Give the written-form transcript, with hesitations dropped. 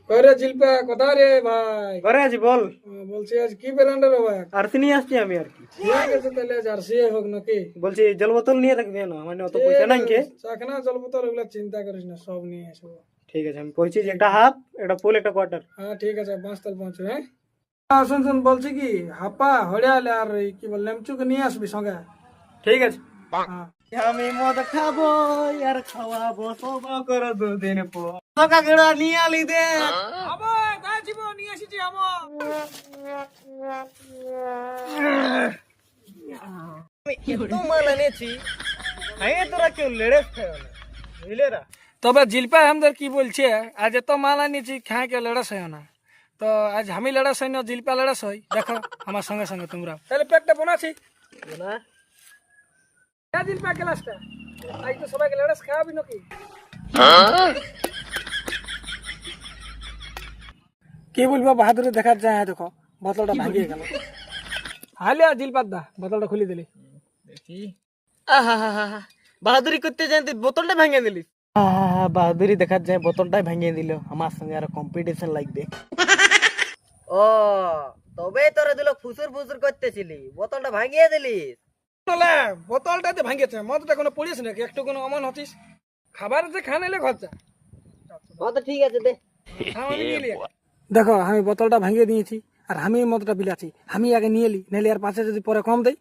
করে জিলপা কোথা রে ভাই? ঘরে আছি বল। বলছি আজ কি ব্র্যান্ডের হবে? আরসি নিয়ে আসছি আমি আর কি। ঠিক আছে তাহলে জার্সি হোক নাকি? বলছি জল বোতল নিয়ে রাখবি না, মানে অত পয়সা নাই কে। চাখনা জল বোতল ওগুলো চিন্তা করিস না, সব নিয়ে আসবো। ঠিক আছে আমি পৌঁছেছি, একটা হাফ, একটা ফুল, একটা কোয়ার্টার। হ্যাঁ ঠিক আছে, 5 তাল পৌঁছো। হ্যাঁ শোন শোন, বলছি কি হাপ্পা হরিয়াল আর এই কি বল লেমচুকে নিয়ে আসবি সঙ্গে। ঠিক আছে। হ্যাঁ আমি মদ খাবো আর খাওয়াবো সব করে দুদিন পর। কাকড়া নিয়ে আলি দে। আবার গায়ে জীব নিয়ে এসেছি আমার। মাল এনেছি, হ্যাঁ তোরা কেউ লেড়ে বুঝলে রা। তবে জিলপা আমাদের কি বলছে, আজ এত মাল আনিছি খাই কে লড়াস হয় না, তো আজ আমি লড়াস হই না, জিলপা লড়াস হই। দেখো আমার সঙ্গে সঙ্গে তোমরা তাহলে পেটটা বানাছি না জিলপা ক্লাসটা। আজ তো সবাইকে লড়াস খাওয়াবি নাকি? কি বলবো বাহাদুরি দেখার যায়। দেখো বোতলটা ভাঙিয়ে গেল। হালে জিলপার দা বোতলটা খুলে দিলি। বাহাদুরি করতে যাই তুই বোতলটা ভেঙে দিলি। বাহাদুরি দেখার যায় বোতলটাই ভেঙে দিল। আমার সঙ্গে আর কম্পিটিশন লাগবে। ও তবে তোরা দুলো ফুসুর ফুসুর করতেছিলি, বোতলটা ভাঙিয়ে দিলিস। বলে বোতলটাতে ভাঙিয়েছে, মদটা কোনো পড়িয়েছে নাকি? একটু কোনো অমন হতিস? খাবার যে খানাইলে খরচা। তো ঠিক আছে দে। দেখো আমি বোতলটা ভাঙিয়ে দিয়েছি আর আমি মদটা বিলাচ্ছি। আমি আগে নিয়ে এলি, নাহলে আর পাশে যদি পরে কম দেয়